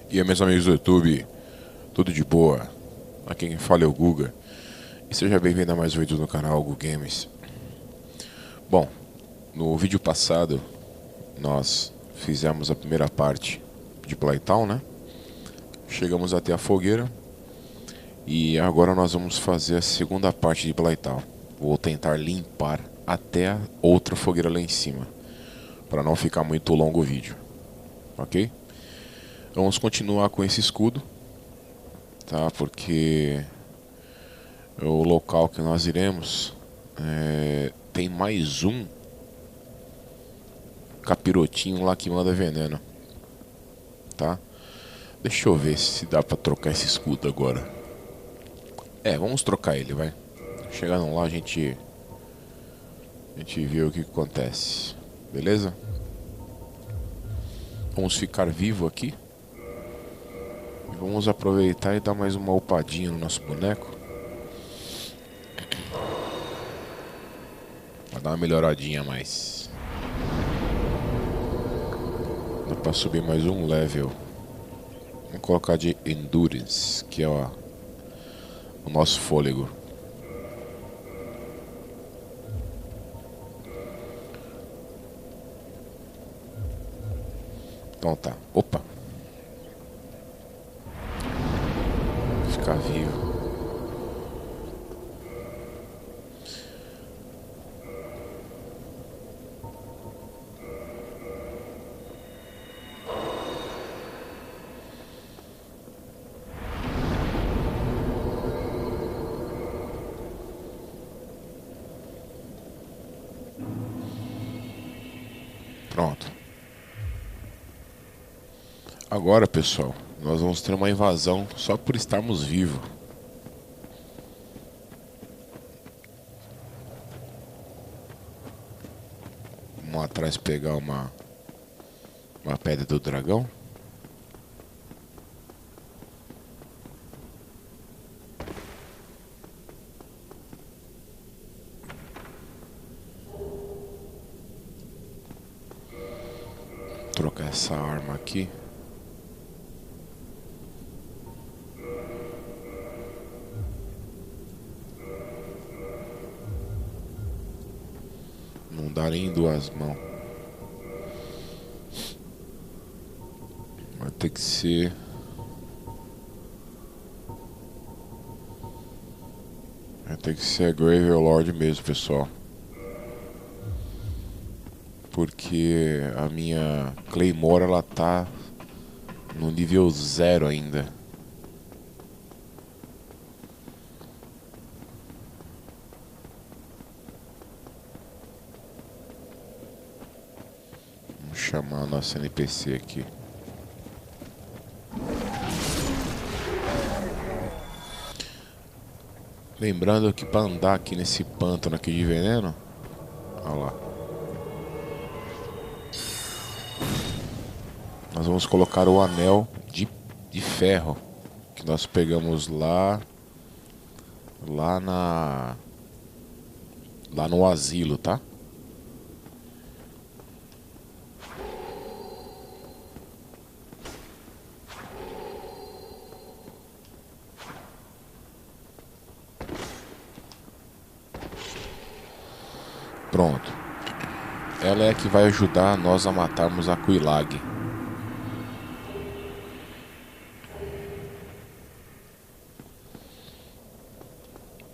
E aí, meus amigos do YouTube, tudo de boa? Aqui quem fala é o Guga. E seja bem-vindo a mais um vídeo no canal Gu Games. Bom, no vídeo passado nós fizemos a primeira parte de Playtown, né? Chegamos até a fogueira. E agora nós vamos fazer a segunda parte de Playtown. Vou tentar limpar até a outra fogueira lá em cima, para não ficar muito longo o vídeo, ok? Vamos continuar com esse escudo, tá? Porque o local que nós iremos tem mais um capirotinho lá que manda veneno, tá? Deixa eu ver se dá pra trocar esse escudo agora. Vamos trocar ele, vai. Chegando lá a gente vê o que acontece, beleza? Vamos ficar vivo aqui. E vamos aproveitar e dar mais uma upadinha no nosso boneco. Pra dar uma melhoradinha a mais. Dá pra subir mais um level. Vamos colocar de Endurance, que é o nosso fôlego. Então tá. Opa. Ficar vivo. Pronto. Agora, pessoal, nós vamos ter uma invasão só por estarmos vivos. Vamos atrás pegar uma pedra do dragão. Trocar essa arma aqui. Não dá nem em duas mãos. Vai ter que ser... Vai ter que ser a Gravelord mesmo, pessoal. Porque a minha Claymore, ela tá no nível 0 ainda. Vamos chamar a nossa NPC aqui. Lembrando que para andar aqui nesse pântano aqui de veneno, olha lá, nós vamos colocar o anel de ferro que nós pegamos lá no asilo, tá? Pronto. Ela é a que vai ajudar nós a matarmos a Quelaag.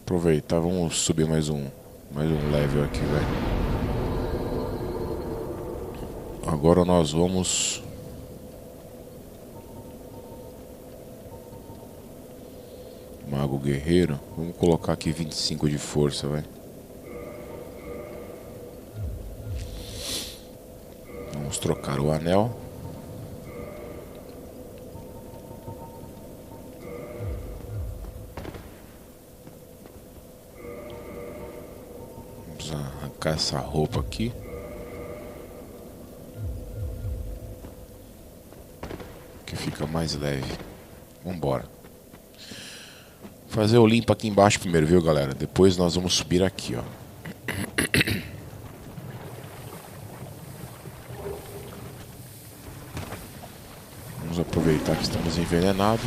Aproveitar, vamos subir mais um level aqui, velho. Agora nós vamos... Mago guerreiro. Vamos colocar aqui 25 de força, velho. Vamos trocar o anel. Vamos arrancar essa roupa aqui. Que fica mais leve. Vambora. Fazer o limpo aqui embaixo primeiro, viu, galera? Depois nós vamos subir aqui, ó. Vamos aproveitar aproveitar que estamos envenenados.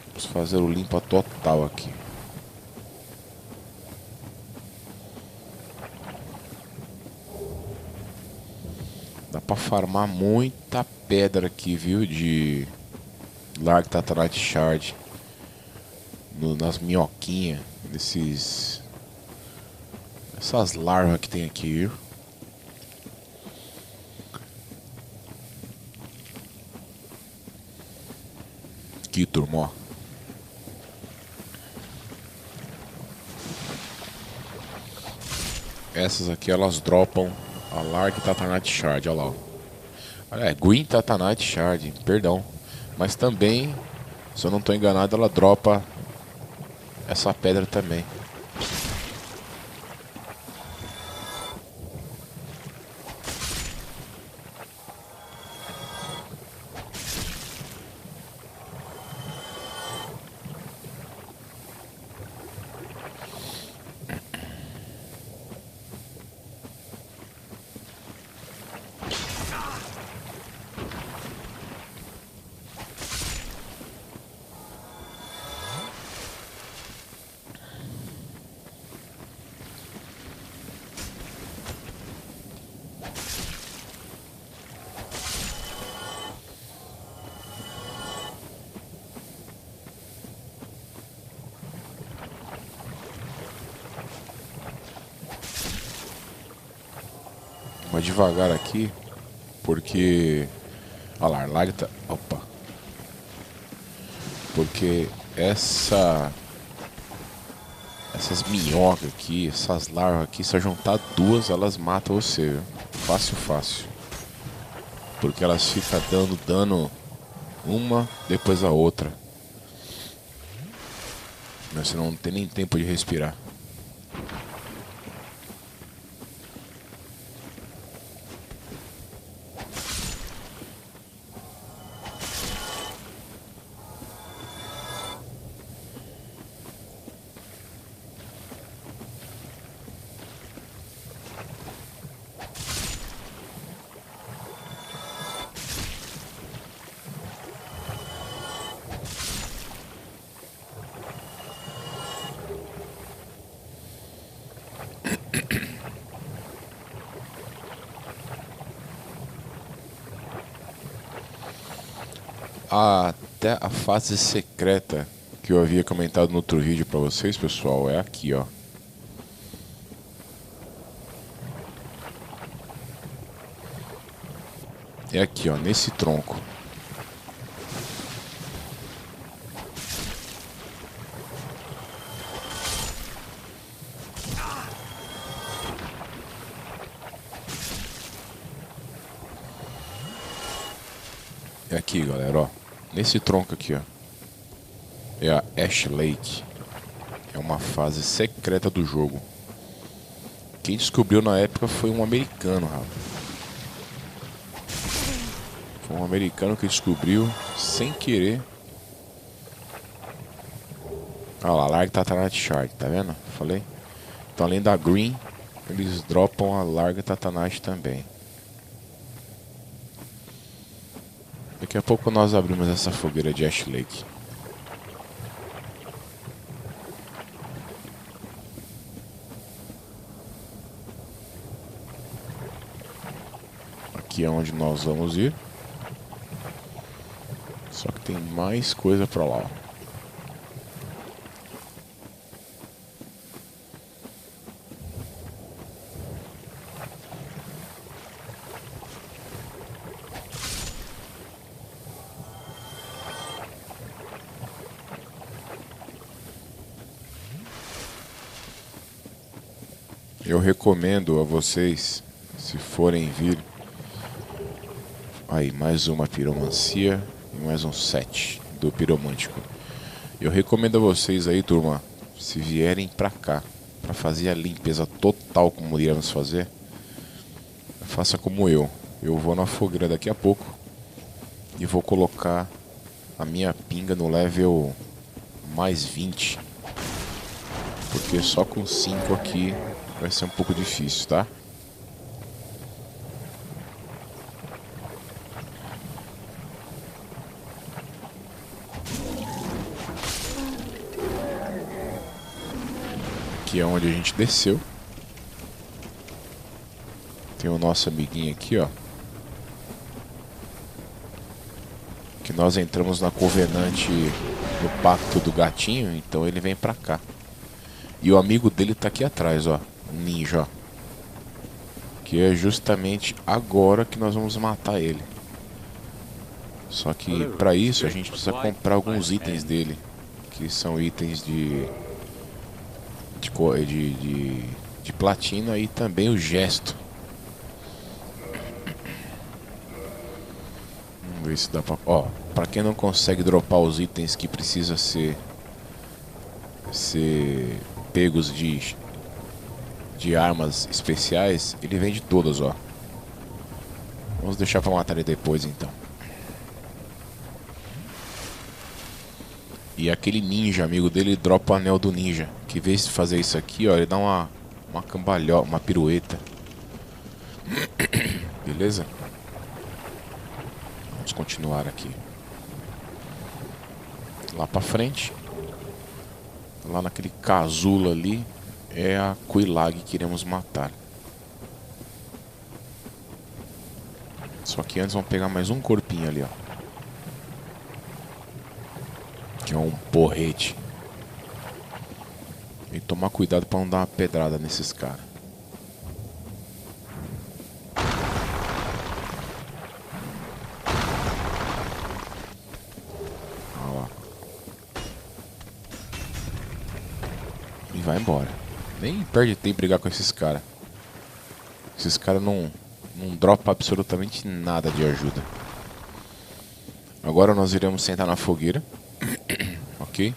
Vamos fazer o limpa total aqui. Dá pra farmar muita pedra aqui, viu? De Larg Tatanite Shard. Nas minhoquinhas. Essas larvas que tem aqui, viu? Aqui, turma, ó. Essas aqui, elas dropam a Larg Tatanite Shard, olha lá, ó. É, Green Tatanite Shard, perdão. Mas também, se eu não estou enganado, ela dropa essa pedra também. Vou devagar aqui, porque... Olha lá, Larg tá... Opa. Porque essas minhocas aqui, essas larvas aqui, se eu juntar duas, elas matam você, viu? Fácil, fácil. Porque elas ficam dando dano uma depois a outra. Mas você não tem nem tempo de respirar. Até a fase secreta que eu havia comentado no outro vídeo pra vocês, pessoal, é aqui, ó. É aqui, ó, nesse tronco. É aqui, galera, ó. Nesse tronco aqui, ó. É a Ash Lake. É uma fase secreta do jogo. Quem descobriu na época foi um americano, rapaz. Foi um americano que descobriu sem querer. Olha lá, Larg Tatanite Shard, tá vendo? Falei. Então, além da Green, eles dropam a Larg Tatanite também. Daqui a pouco nós abrimos essa fogueira de Ash Lake. Aqui é onde nós vamos ir. Só que tem mais coisa pra lá, ó. Eu recomendo a vocês, se forem vir... Aí, mais uma piromancia e mais um set do piromântico. Eu recomendo a vocês aí, turma, se vierem pra cá, pra fazer a limpeza total como iremos fazer, faça como eu. Eu vou na fogueira daqui a pouco e vou colocar a minha pinga no level mais 20. Porque só com 5 aqui vai ser um pouco difícil, tá? Aqui é onde a gente desceu. Tem o nosso amiguinho aqui, ó. Que nós entramos na Covenante no Pacto do Gatinho, então ele vem pra cá. E o amigo dele tá aqui atrás, ó. Um ninja, ó. Que é justamente agora que nós vamos matar ele. Só que pra isso a gente precisa comprar alguns itens dele. Que são itens de platina e também o gesto. Vamos ver se dá pra... Ó, pra quem não consegue dropar os itens que precisa ser pegos de armas especiais, ele vende todas, ó. Vamos deixar pra matar ele depois, então. E aquele ninja, amigo dele, dropa o anel do ninja. Que em vez de fazer isso aqui, ó, ele dá uma cambalhota, uma pirueta. Beleza? Vamos continuar aqui. Lá pra frente. Lá naquele casulo ali é a Quelaag que iremos matar. Só que antes vamos pegar mais um corpinho ali, ó. Que é um porrete. E tomar cuidado pra não dar uma pedrada nesses caras. Olha lá. E vai embora. Nem perde tempo brigar com esses caras. Esses caras não dropam absolutamente nada de ajuda. Agora nós iremos sentar na fogueira. Ok?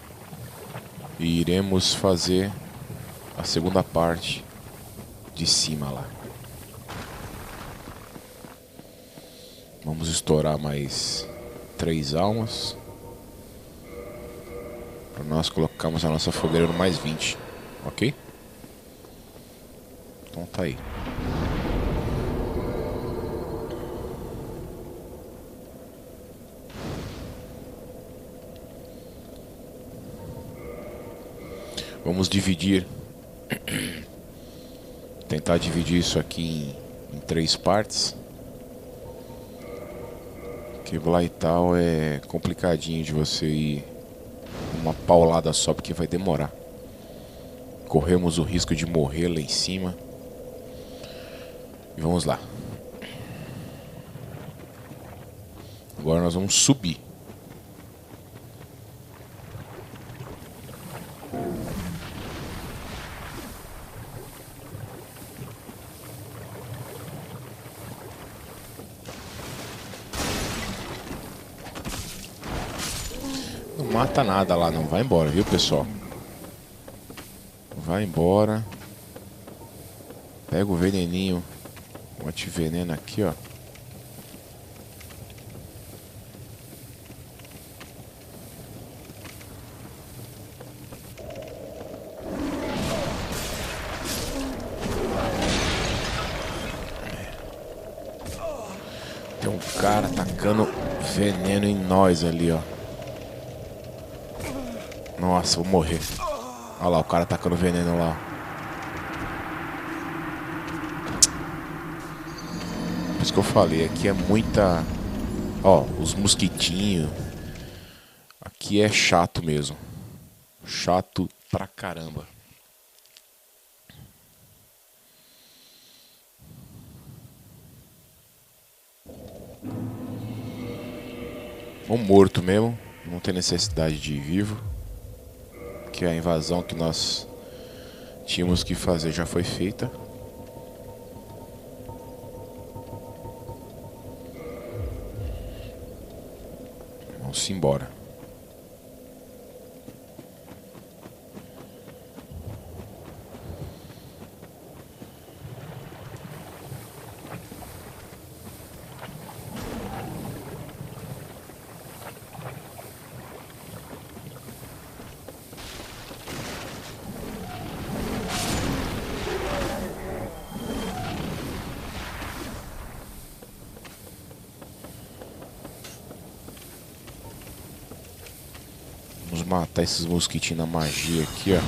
E iremos fazer a segunda parte de cima lá. Vamos estourar mais 3 almas. Para nós colocarmos a nossa fogueira no mais 20. Ok? Então tá aí. Vamos dividir. Tentar dividir isso aqui em 3 partes. Que lá e tal é complicadinho de você ir uma paulada só, porque vai demorar. Corremos o risco de morrer lá em cima. E vamos lá. Agora nós vamos subir. Não mata nada lá não, vai embora, viu, pessoal? Vai embora. Pega o veneninho. O antiveneno aqui, ó. Tem um cara tacando veneno em nós ali, ó. Nossa, vou morrer. Olha lá, o cara tacando veneno lá. Por isso que eu falei, aqui é muita... Ó, os mosquitinhos. Aqui é chato mesmo. Chato pra caramba. Ou morto mesmo. Não tem necessidade de ir vivo. Que a invasão que nós tínhamos que fazer já foi feita. Vamos embora. Vamos matar esses mosquitinhos na magia aqui, ó.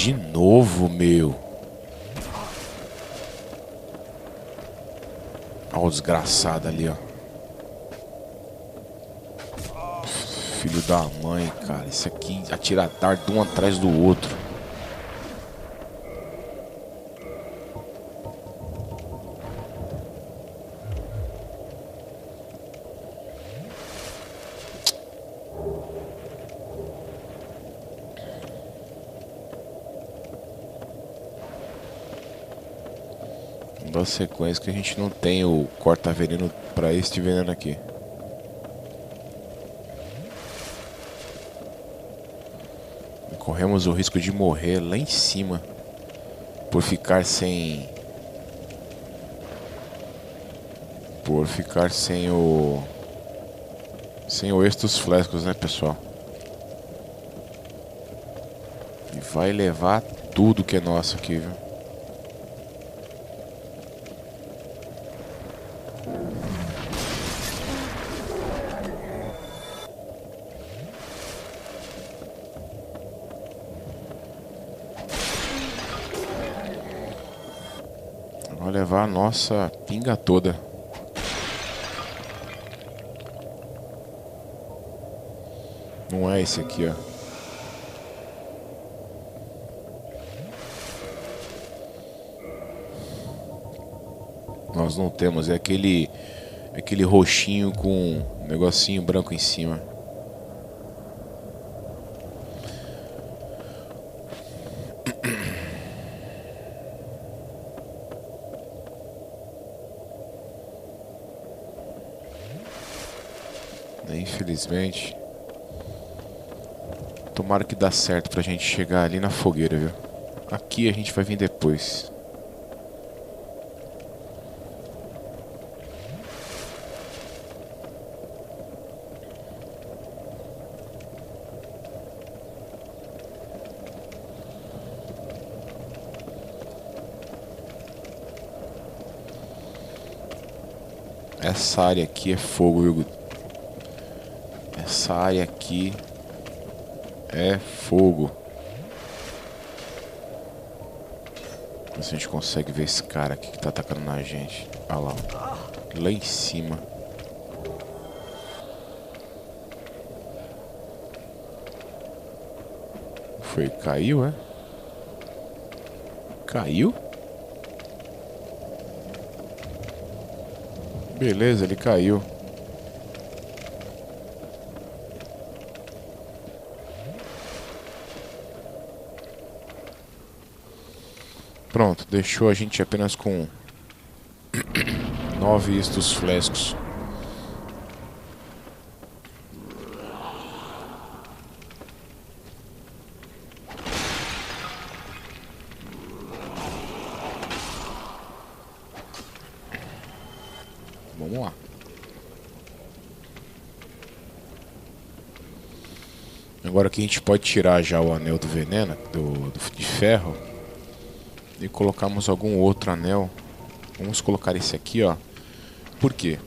De novo, meu. Olha o desgraçado ali, ó. Filho da mãe, cara. Isso aqui atira dardo um atrás do outro. Da sequência que a gente não tem o corta-veneno para este veneno aqui. Corremos o risco de morrer lá em cima por ficar sem o êxito dos flascos, né, pessoal? E vai levar tudo que é nosso aqui, viu? Vai levar a nossa pinga toda. Não é esse aqui, ó. Nós não temos, é aquele roxinho com um negocinho branco em cima. Infelizmente. Tomara que dá certo pra gente chegar ali na fogueira, viu? Aqui a gente vai vir depois. Essa área aqui é fogo, viu? Essa área aqui é fogo. Ver se a gente consegue ver esse cara aqui que tá atacando na gente. Olha lá, lá em cima. Foi, caiu, é? Caiu? Beleza, ele caiu. Pronto, deixou a gente apenas com 9 estos flascos. Vamos lá. Agora aqui a gente pode tirar já o anel do veneno, de ferro. E colocarmos algum outro anel. Vamos colocar esse aqui, ó. Por quê?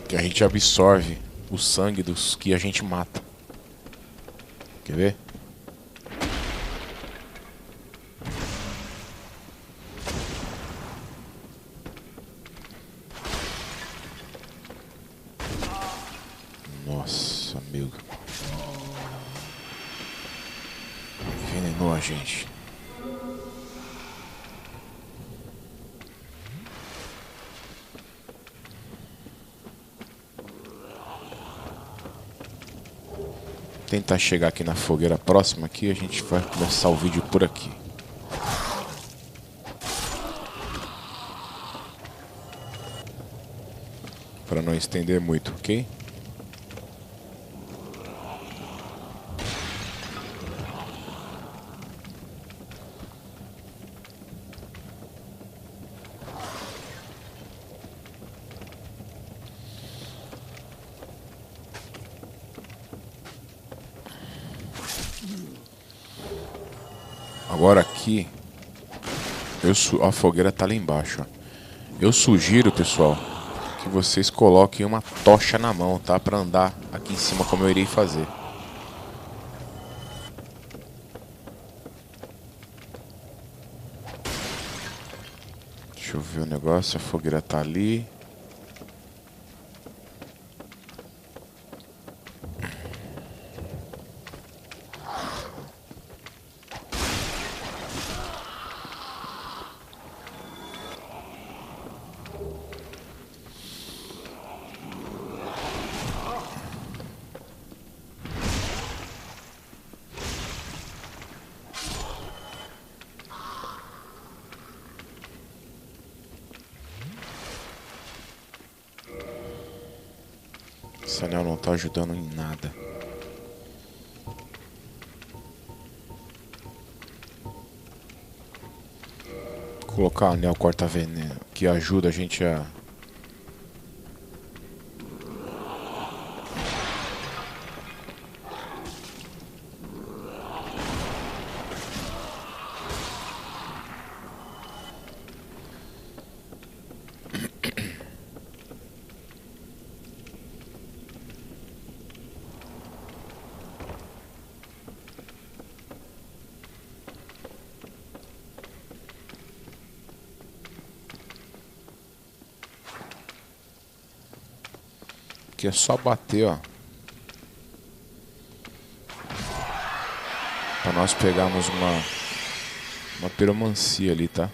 Que a gente absorve o sangue dos que a gente mata. Quer ver? Nossa, amigo. Envenenou a gente. Tentar chegar aqui na fogueira próxima aqui, a gente vai começar o vídeo por aqui. Para não estender muito, ok? Agora aqui, a fogueira tá lá embaixo, ó. Eu sugiro, pessoal, que vocês coloquem uma tocha na mão, tá? Pra andar aqui em cima como eu irei fazer. Deixa eu ver o negócio. A fogueira tá ali. Esse anel não tá ajudando em nada. Colocar anel corta-veneno, que ajuda a gente a... Que é só bater, ó. Pra nós pegarmos uma piromancia ali, tá?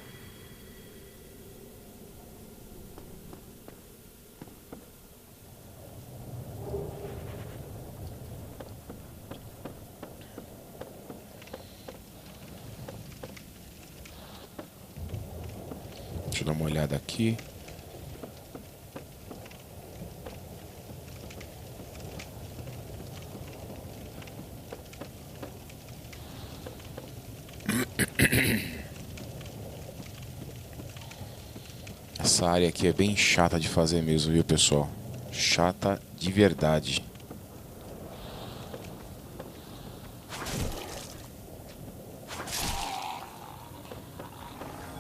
Deixa eu dar uma olhada aqui. Essa área aqui é bem chata de fazer mesmo, viu, pessoal? Chata de verdade.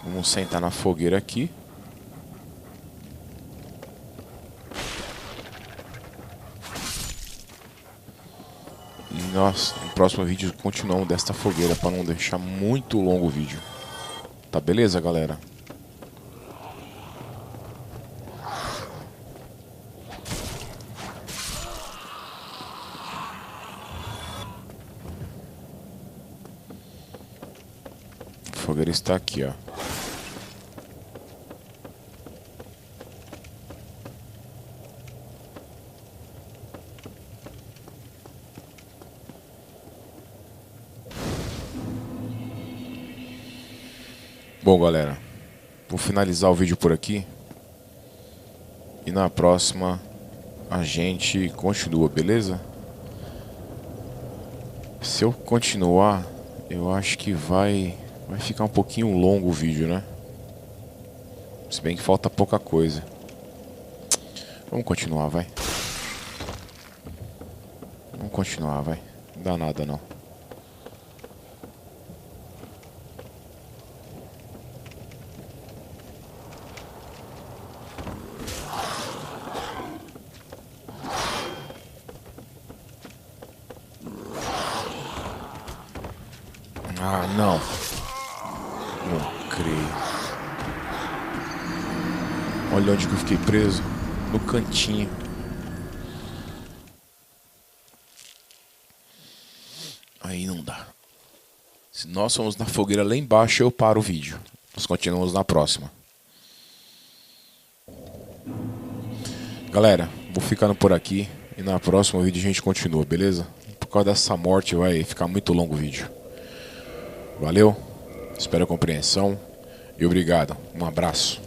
Vamos sentar na fogueira aqui. E nós, no próximo vídeo, continuamos desta fogueira para não deixar muito longo o vídeo. Tá beleza, galera? A fogueira está aqui, ó. Bom, galera, vou finalizar o vídeo por aqui. E na próxima a gente continua, beleza? Se eu continuar, eu acho que vai ficar um pouquinho longo o vídeo, né? Se bem que falta pouca coisa. Vamos continuar, vai. Vamos continuar, vai. Não dá nada, não. Ah, não. Não creio. Olha onde que eu fiquei preso. No cantinho. Aí não dá. Se nós formos na fogueira lá embaixo, eu paro o vídeo. Nós continuamos na próxima. Galera, vou ficando por aqui. E na próxima vídeo a gente continua, beleza? Por causa dessa morte vai ficar muito longo o vídeo. Valeu, espero a compreensão e obrigado. Um abraço.